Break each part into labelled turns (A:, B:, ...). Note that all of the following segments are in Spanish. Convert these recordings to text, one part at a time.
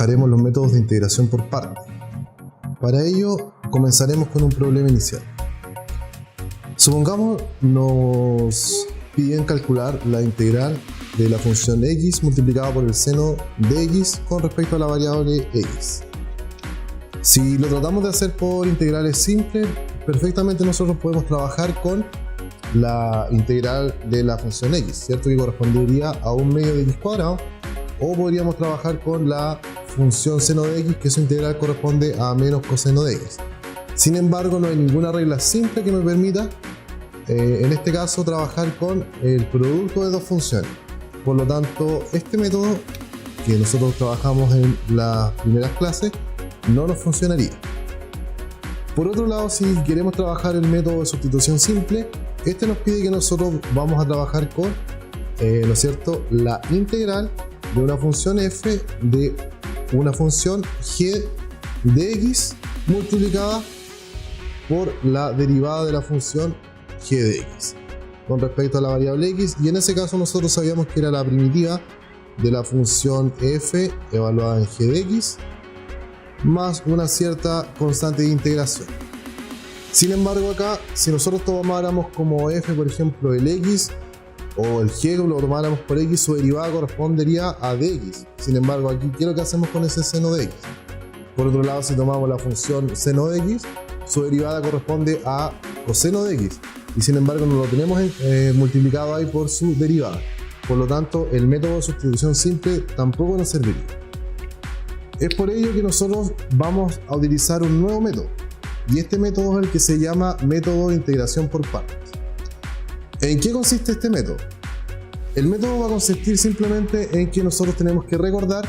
A: trabajaremos los métodos de integración por partes. Para ello, comenzaremos con un problema inicial. Supongamos nos piden calcular la integral de la función x multiplicada por el seno de x con respecto a la variable x. Si lo tratamos de hacer por integrales simples, perfectamente nosotros podemos trabajar con la integral de la función x, ¿cierto? Que correspondería a 1 medio de x cuadrado, o podríamos trabajar con la función seno de x, que su integral corresponde a menos coseno de x. Sin embargo, no hay ninguna regla simple que me permita, en este caso, trabajar con el producto de dos funciones. Por lo tanto, este método que nosotros trabajamos en las primeras clases no nos funcionaría. Por otro lado, si queremos trabajar el método de sustitución simple, este nos pide que nosotros vamos a trabajar con, ¿no es cierto?, la integral de una función f de una función g de x multiplicada por la derivada de la función g de x con respecto a la variable x, y en ese caso nosotros sabíamos que era la primitiva de la función f evaluada en g de x más una cierta constante de integración. Sin embargo, acá, si nosotros tomáramos como f, por ejemplo, el x o el g, lo tomáramos por x, su derivada correspondería a dx. Sin embargo, aquí, ¿qué es lo que hacemos con ese seno de x? Por otro lado, si tomamos la función seno de x, su derivada corresponde a coseno de x. Y sin embargo, no lo tenemos multiplicado ahí por su derivada. Por lo tanto, el método de sustitución simple tampoco nos serviría. Es por ello que nosotros vamos a utilizar un nuevo método. Y este método es el que se llama método de integración por partes. ¿En qué consiste este método? El método va a consistir simplemente en que nosotros tenemos que recordar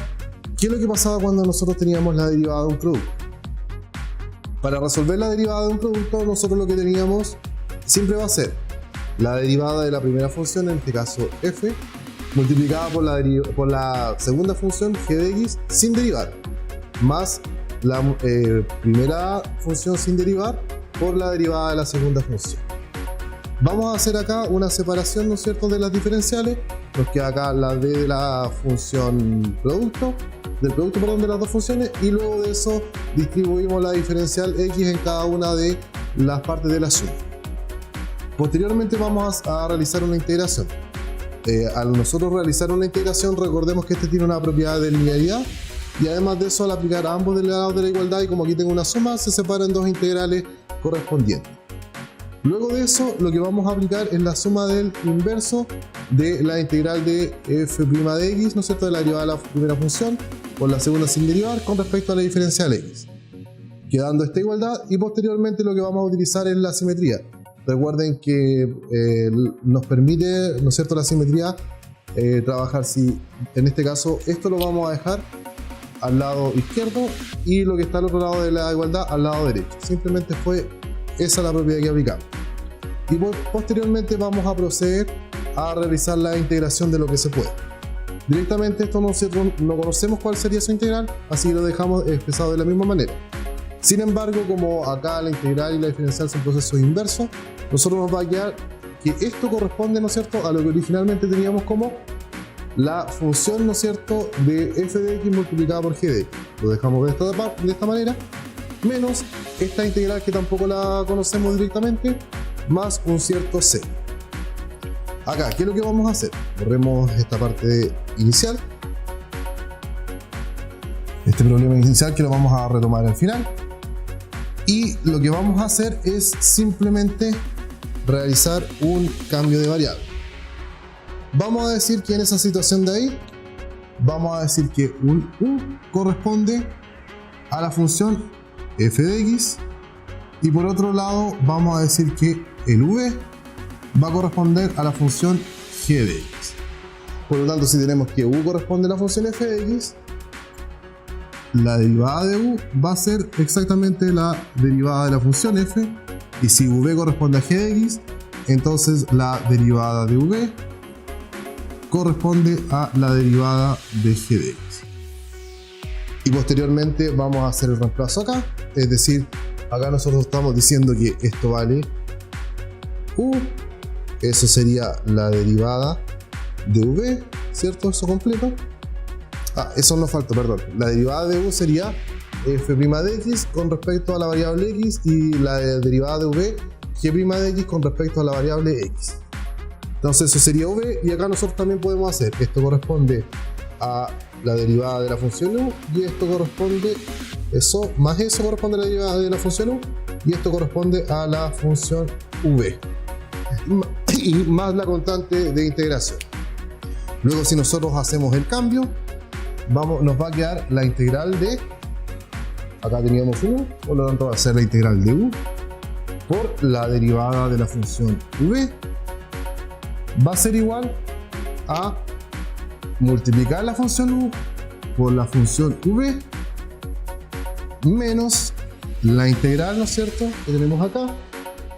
A: qué es lo que pasaba cuando nosotros teníamos la derivada de un producto. Para resolver la derivada de un producto, nosotros lo que teníamos siempre va a ser la derivada de la primera función, en este caso f, multiplicada por la segunda función g de x sin derivar, más la primera función sin derivar por la derivada de la segunda función. Vamos a hacer acá una separación, ¿no es cierto?, de las diferenciales. Nos queda acá la d de la función producto, de las dos funciones, y luego de eso distribuimos la diferencial x en cada una de las partes de la suma. Posteriormente vamos a realizar una integración. Al nosotros realizar una integración, recordemos que este tiene una propiedad de linealidad, y además de eso, al aplicar a ambos lados de la igualdad, y como aquí tengo una suma, se separan dos integrales correspondientes. Luego de eso, lo que vamos a aplicar es la suma del inverso de la integral de f' de x, ¿no es cierto?, de la derivada de la primera función por la segunda sin derivar con respecto a la diferencial x, quedando esta igualdad. Y posteriormente lo que vamos a utilizar es la simetría. Recuerden que nos permite, ¿no es cierto?, la simetría trabajar, si en este caso esto lo vamos a dejar al lado izquierdo y lo que está al otro lado de la igualdad al lado derecho. Simplemente fue esa la propiedad que aplicamos. Y posteriormente vamos a proceder a realizar la integración de lo que se puede. Directamente esto nosotros no conocemos cuál sería su integral, así que lo dejamos expresado de la misma manera. Sin embargo, como acá la integral y la diferencial son procesos inversos, nosotros nos va a quedar que esto corresponde, ¿no es cierto?, a lo que originalmente teníamos como la función, ¿no es cierto?, de f de x multiplicada por g de x. Lo dejamos de esta manera, menos esta integral que tampoco la conocemos directamente, más un cierto c. Acá, ¿qué es lo que vamos a hacer? Borremos esta parte inicial, este problema inicial, que lo vamos a retomar al final. Y lo que vamos a hacer es simplemente realizar un cambio de variable. Vamos a decir que en esa situación de ahí, vamos a decir que un u corresponde a la función f de x, y por otro lado vamos a decir que el v va a corresponder a la función g de x. Por lo tanto, si tenemos que u corresponde a la función f de x, la derivada de u va a ser exactamente la derivada de la función f, y si v corresponde a g de x, entonces la derivada de v corresponde a la derivada de g de x. Y posteriormente vamos a hacer el reemplazo acá, es decir, acá nosotros estamos diciendo que esto vale u, eso sería la derivada de v, ¿cierto? Eso completo. Eso nos faltó, perdón. La derivada de u sería f' de x con respecto a la variable x y la derivada de v g' de x con respecto a la variable x. Entonces eso sería v y acá nosotros también podemos hacer, esto corresponde a la derivada de la función u y esto corresponde, eso más eso corresponde a la derivada de la función u y esto corresponde a la función v y más la constante de integración. Luego si nosotros hacemos el cambio, nos va a quedar la integral de, acá teníamos u, por lo tanto va a ser la integral de u por la derivada de la función v, va a ser igual a multiplicar la función u por la función v menos la integral, ¿no es cierto?, que tenemos acá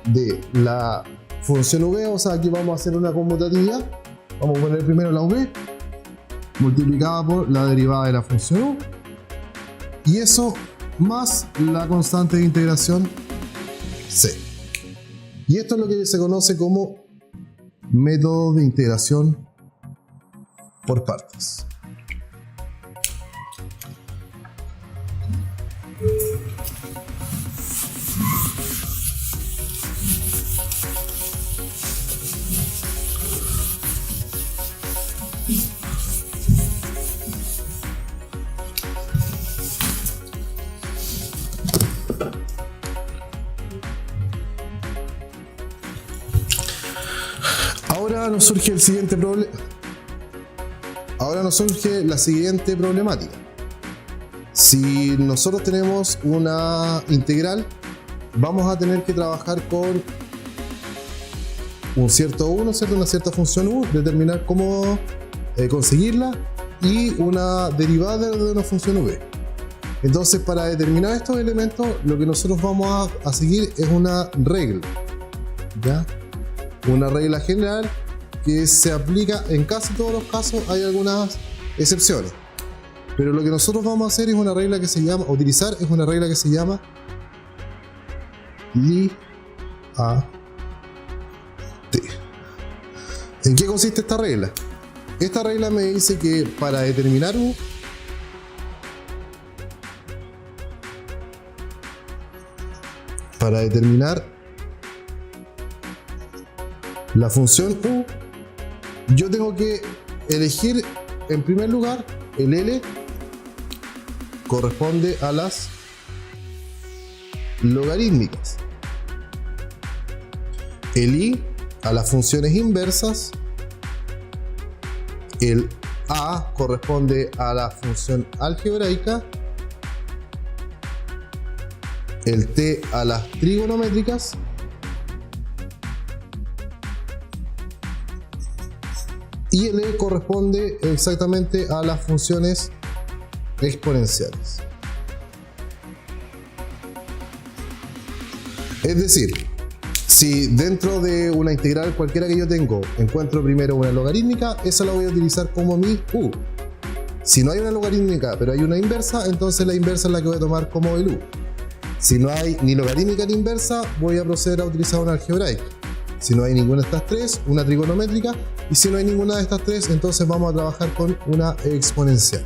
A: de la función v, o sea, aquí vamos a hacer una conmutatividad, vamos a poner primero la v multiplicada por la derivada de la función u y eso más la constante de integración c. Y esto es lo que se conoce como método de integración por partes. Ahora nos surge el siguiente problema. Ahora nos surge la siguiente problemática. Si nosotros tenemos una integral, vamos a tener que trabajar con un cierto u, ¿no es cierto?, una cierta función u, determinar cómo conseguirla y una derivada de una función v. Entonces, para determinar estos elementos, lo que nosotros vamos a seguir es una regla, ¿ya? Una regla general que se aplica en casi todos los casos, hay algunas excepciones. Pero lo que nosotros vamos a hacer es una regla que se llama, utilizar es una regla que se llama LIAT. ¿En qué consiste esta regla? Esta regla me dice que para determinar u, para determinar la función u, yo tengo que elegir en primer lugar el L corresponde a las logarítmicas, el I a las funciones inversas, el A corresponde a la función algebraica, el T a las trigonométricas y el E corresponde exactamente a las funciones exponenciales. Es decir, si dentro de una integral cualquiera que yo tengo encuentro primero una logarítmica, esa la voy a utilizar como mi u. Si no hay una logarítmica pero hay una inversa, entonces la inversa es la que voy a tomar como el u. Si no hay ni logarítmica ni inversa, voy a proceder a utilizar una algebraica. Si no hay ninguna de estas tres, una trigonométrica, y si no hay ninguna de estas tres, entonces vamos a trabajar con una exponencial.